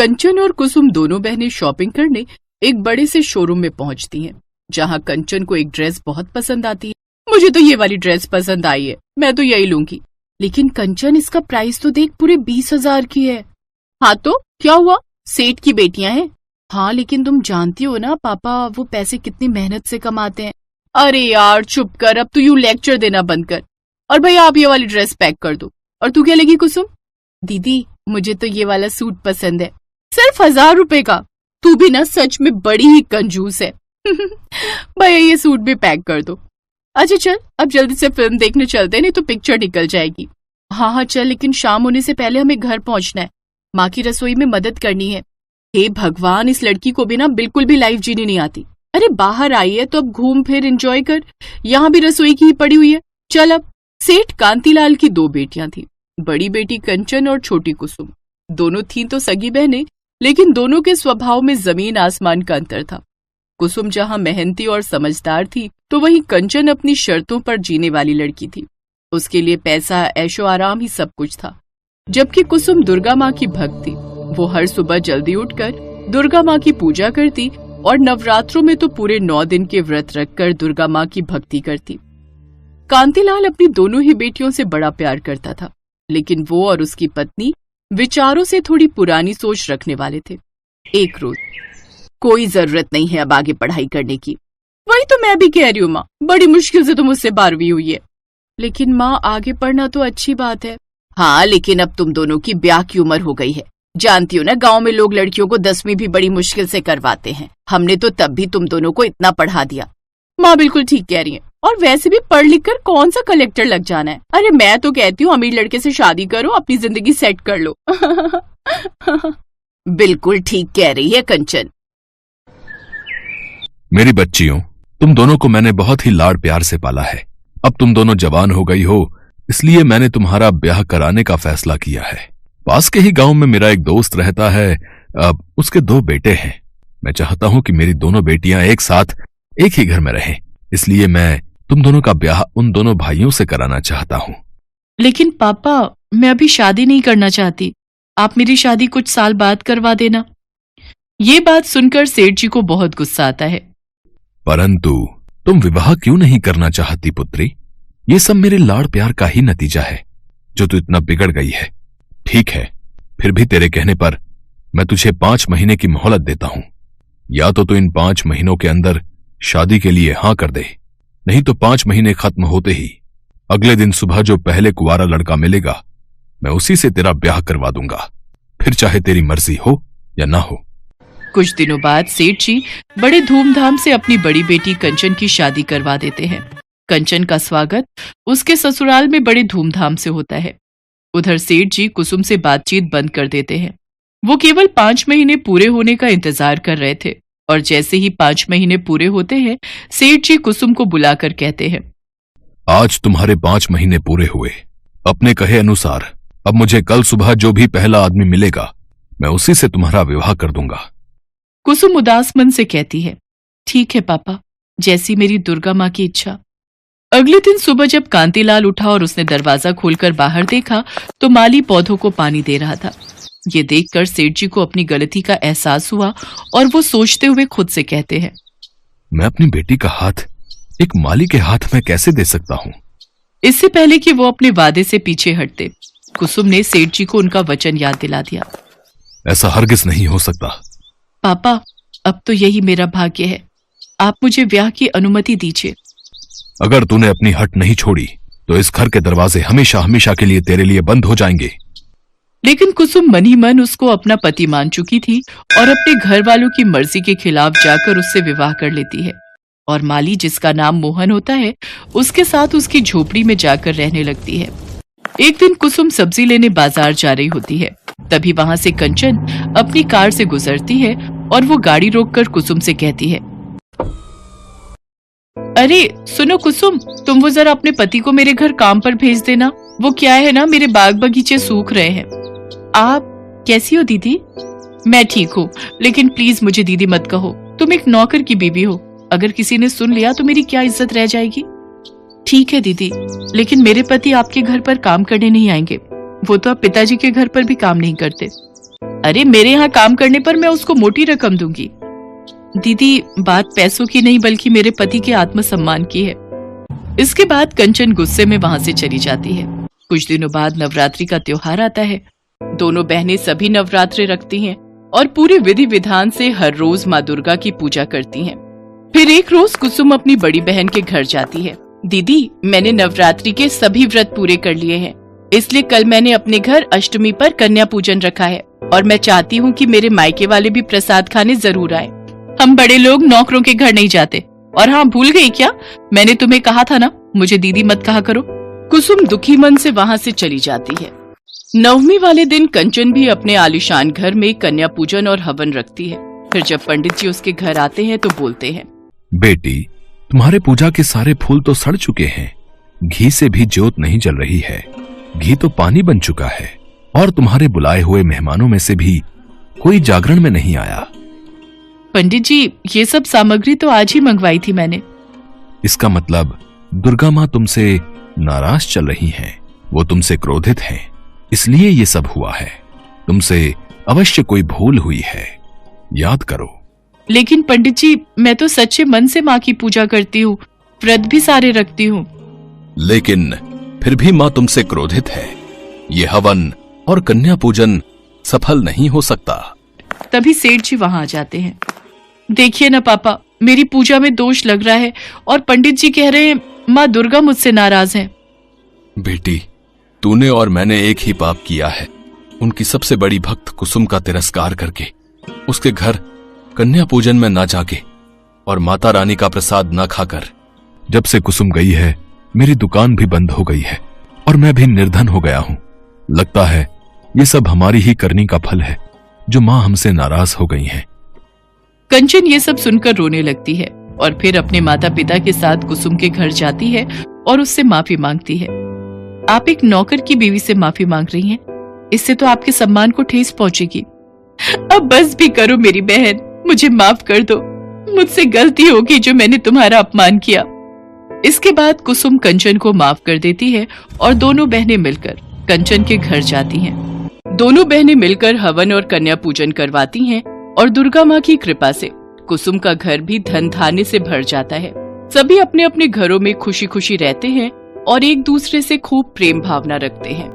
कंचन और कुसुम दोनों बहनें शॉपिंग करने एक बड़े से शोरूम में पहुंचती हैं, जहां कंचन को एक ड्रेस बहुत पसंद आती है। मुझे तो ये वाली ड्रेस पसंद आई है, मैं तो यही लूंगी। लेकिन कंचन, इसका प्राइस तो देख, पूरे 20,000 की है। हाँ तो क्या हुआ, सेठ की बेटियां हैं। हाँ लेकिन तुम जानती हो ना पापा, वो पैसे कितनी मेहनत से कमाते हैं। अरे यार चुप कर, अब तू यूं लेक्चर देना बंद कर। और भाई आप ये वाली ड्रेस पैक कर दो। और तू क्या लेगी कुसुम? दीदी मुझे तो ये वाला सूट पसंद है। सिर्फ 1,000 रुपए का? तू भी ना सच में बड़ी ही कंजूस है। भैया ये सूट भी पैक कर दो। अच्छा चल अब जल्दी से फिल्म देखने चलते हैं, नहीं तो पिक्चर निकल जाएगी। हाँ हाँ चल, लेकिन शाम होने से पहले हमें घर पहुंचना है, माँ की रसोई में मदद करनी है। हे भगवान, इस लड़की को भी ना बिल्कुल भी लाइफ जीनी नहीं आती। अरे बाहर आई है तो अब घूम फिर एंजॉय कर, यहाँ भी रसोई की ही पड़ी हुई है। चल अब। सेठ कांतीलाल की 2 बेटियां थी, बड़ी बेटी कंचन और छोटी कुसुम। दोनों थीं तो सगी बहनें, लेकिन दोनों के स्वभाव में जमीन आसमान का अंतर था। कुसुम जहां मेहनती और समझदार थी, तो वहीं कंचन अपनी शर्तों पर जीने वाली लड़की थी। उसके लिए पैसा, ऐशो आराम ही सब कुछ था। जबकि कुसुम दुर्गा माँ की भक्त थी। वो हर सुबह जल्दी उठकर दुर्गा माँ की पूजा करती और नवरात्रों में तो पूरे 9 दिन के व्रत रखकर दुर्गा माँ की भक्ति करती। कांतीलाल अपनी दोनों ही बेटियों से बड़ा प्यार करता था, लेकिन वो और उसकी पत्नी विचारों से थोड़ी पुरानी सोच रखने वाले थे। एक रोज, कोई जरूरत नहीं है अब आगे पढ़ाई करने की। वही तो मैं भी कह रही हूँ माँ, बड़ी मुश्किल से तो मुझसे 12वीं हुई है। लेकिन माँ आगे पढ़ना तो अच्छी बात है। हाँ लेकिन अब तुम दोनों की ब्याह की उम्र हो गई है। जानती हो ना, गांव में लोग लड़कियों को 10वीं भी बड़ी मुश्किल से करवाते हैं। हमने तो तब भी तुम दोनों को इतना पढ़ा दिया। माँ बिल्कुल ठीक कह रही है, और वैसे भी पढ़ लिख कर कौन सा कलेक्टर लग जाना है। अरे मैं तो कहती हूँ अमीर लड़के से शादी करो, अपनी जिंदगी सेट कर लो। बिल्कुल ठीक कह रही है कंचन। मेरी बच्चियों, तुम दोनों को मैंने बहुत ही लाड़ प्यार से पाला है। अब तुम दोनों जवान हो गई हो, इसलिए मैंने तुम्हारा ब्याह कराने का फैसला किया है। पास के ही गांव में मेरा एक दोस्त रहता है, अब उसके 2 बेटे हैं। मैं चाहता हूं कि मेरी दोनों बेटियां एक साथ एक ही घर में रहें, इसलिए मैं तुम दोनों का ब्याह उन दोनों भाइयों से कराना चाहता हूं। लेकिन पापा, मैं अभी शादी नहीं करना चाहती, आप मेरी शादी कुछ साल बाद करवा देना। ये बात सुनकर सेठ जी को बहुत गुस्सा आता है। परंतु तुम विवाह क्यों नहीं करना चाहती पुत्री? ये सब मेरे लाड़ प्यार का ही नतीजा है, जो तू इतना बिगड़ गई है। ठीक है, फिर भी तेरे कहने पर मैं तुझे 5 महीने की मोहलत देता हूं। या तो तू इन 5 महीनों के अंदर शादी के लिए हां कर दे, नहीं तो 5 महीने खत्म होते ही अगले दिन सुबह जो पहले कुंवारा लड़का मिलेगा, मैं उसी से तेरा ब्याह करवा दूंगा, फिर चाहे तेरी मर्जी हो या ना हो। कुछ दिनों बाद सेठ जी बड़े धूमधाम से अपनी बड़ी बेटी कंचन की शादी करवा देते हैं। कंचन का स्वागत उसके ससुराल में बड़े धूमधाम से होता है। उधर सेठ जी कुसुम से बातचीत बंद कर देते हैं। वो केवल 5 महीने पूरे होने का इंतजार कर रहे थे, और जैसे ही 5 महीने पूरे होते हैं, सेठ जी कुसुम को बुलाकर कहते हैं, आज तुम्हारे 5 महीने पूरे हुए। अपने कहे अनुसार अब मुझे कल सुबह जो भी पहला आदमी मिलेगा, मैं उसी से तुम्हारा विवाह कर दूंगा। कुसुम उदास मन से कहती है, ठीक है पापा, जैसी मेरी दुर्गा माँ की इच्छा। अगले दिन सुबह जब कांतीलाल उठा और उसने दरवाजा खोलकर बाहर देखा, तो माली पौधों को पानी दे रहा था। ये देखकर सेठ जी को अपनी गलती का एहसास हुआ, और वो सोचते हुए खुद से कहते हैं, मैं अपनी बेटी का हाथ एक माली के हाथ में कैसे दे सकता हूँ? इससे पहले कि वो अपने वादे से पीछे हटते, कुसुम ने सेठ जी को उनका वचन याद दिला दिया। ऐसा हरगिज नहीं हो सकता। पापा, अब तो यही मेरा भाग्य है, आप मुझे ब्याह की अनुमति दीजिए। अगर तूने अपनी हट नहीं छोड़ी तो इस घर के दरवाजे हमेशा हमेशा के लिए तेरे लिए बंद हो जाएंगे। लेकिन कुसुम मन ही मन उसको अपना पति मान चुकी थी और अपने घर वालों की मर्जी के खिलाफ जाकर उससे विवाह कर लेती है, और माली, जिसका नाम मोहन होता है, उसके साथ उसकी झोपड़ी में जाकर रहने लगती है। एक दिन कुसुम सब्जी लेने बाजार जा रही होती है, तभी वहां से कंचन अपनी कार से गुजरती है और वो गाड़ी रोककर कुसुम से कहती है, अरे सुनो कुसुम, तुम वो जरा अपने पति को मेरे घर काम पर भेज देना। वो क्या है ना, मेरे बाग बगीचे सूख रहे हैं। आप कैसी हो दीदी? मैं ठीक हूँ, लेकिन प्लीज मुझे दीदी मत कहो, तुम एक नौकर की बीवी हो, अगर किसी ने सुन लिया तो मेरी क्या इज्जत रह जाएगी। ठीक है दीदी, लेकिन मेरे पति आपके घर पर काम करने नहीं आएंगे, वो तो आप पिताजी के घर पर भी काम नहीं करते। अरे मेरे यहाँ काम करने पर मैं उसको मोटी रकम दूंगी। दीदी बात पैसों की नहीं बल्कि मेरे पति के आत्मसम्मान की है। इसके बाद कंचन गुस्से में वहां से चली जाती है। कुछ दिनों बाद नवरात्रि का त्योहार आता है। दोनों बहनें सभी नवरात्रे रखती हैं और पूरे विधि विधान से हर रोज माँ दुर्गा की पूजा करती हैं। फिर एक रोज कुसुम अपनी बड़ी बहन के घर जाती है। दीदी, मैंने नवरात्रि के सभी व्रत पूरे कर लिए हैं, इसलिए कल मैंने अपने घर अष्टमी पर कन्या पूजन रखा है और मैं चाहती हूँ कि मेरे मायके वाले भी प्रसाद खाने जरूर आए। हम बड़े लोग नौकरों के घर नहीं जाते। और हाँ, भूल गई क्या, मैंने तुम्हें कहा था ना मुझे दीदी मत कहा करो। कुसुम दुखी मन से वहाँ से चली जाती है। नवमी वाले दिन कंचन भी अपने आलीशान घर में कन्या पूजन और हवन रखती है। फिर जब पंडित जी उसके घर आते हैं तो बोलते हैं, बेटी, तुम्हारे पूजा के सारे फूल तो सड़ चुके हैं, घी से भी ज्योत नहीं जल रही है, घी तो पानी बन चुका है और तुम्हारे बुलाए हुए मेहमानों में से भी कोई जागरण में नहीं आया। पंडित जी, ये सब सामग्री तो आज ही मंगवाई थी मैंने। इसका मतलब दुर्गा माँ तुमसे नाराज चल रही हैं, वो तुमसे क्रोधित हैं, इसलिए ये सब हुआ है। तुमसे अवश्य कोई भूल हुई है, याद करो। लेकिन पंडित जी, मैं तो सच्चे मन से माँ की पूजा करती हूँ, व्रत भी सारे रखती हूँ। लेकिन फिर भी माँ तुमसे क्रोधित है। ये हवन और कन्या पूजन सफल नहीं हो सकता। तभी सेठ जी वहां आ जाते हैं। देखिए ना पापा, मेरी पूजा में दोष लग रहा है और पंडित जी कह रहे हैं माँ दुर्गा मुझसे नाराज है। बेटी, तूने और मैंने एक ही पाप किया है, उनकी सबसे बड़ी भक्त कुसुम का तिरस्कार करके, उसके घर कन्या पूजन में ना जाके और माता रानी का प्रसाद न खाकर। जब से कुसुम गई है मेरी दुकान भी बंद हो गई है और मैं भी निर्धन हो गया हूं। लगता है ये सब हमारी ही करनी का फल है जो माँ हमसे नाराज हो गई हैं। कंचन ये सब सुनकर रोने लगती है और फिर अपने माता पिता के साथ कुसुम के घर जाती है और उससे माफी मांगती है। आप एक नौकर की बीवी से माफी मांग रही हैं, इससे तो आपके सम्मान को ठेस पहुंचेगी। अब बस भी करो मेरी बहन, मुझे माफ कर दो, मुझसे गलती होगी जो मैंने तुम्हारा अपमान किया। इसके बाद कुसुम कंचन को माफ कर देती है और दोनों बहनें मिलकर कंचन के घर जाती हैं। दोनों बहनें मिलकर हवन और कन्या पूजन करवाती हैं और दुर्गा माँ की कृपा से कुसुम का घर भी धन धान्य से भर जाता है। सभी अपने अपने घरों में खुशी खुशी रहते हैं और एक दूसरे से खूब प्रेम भावना रखते हैं।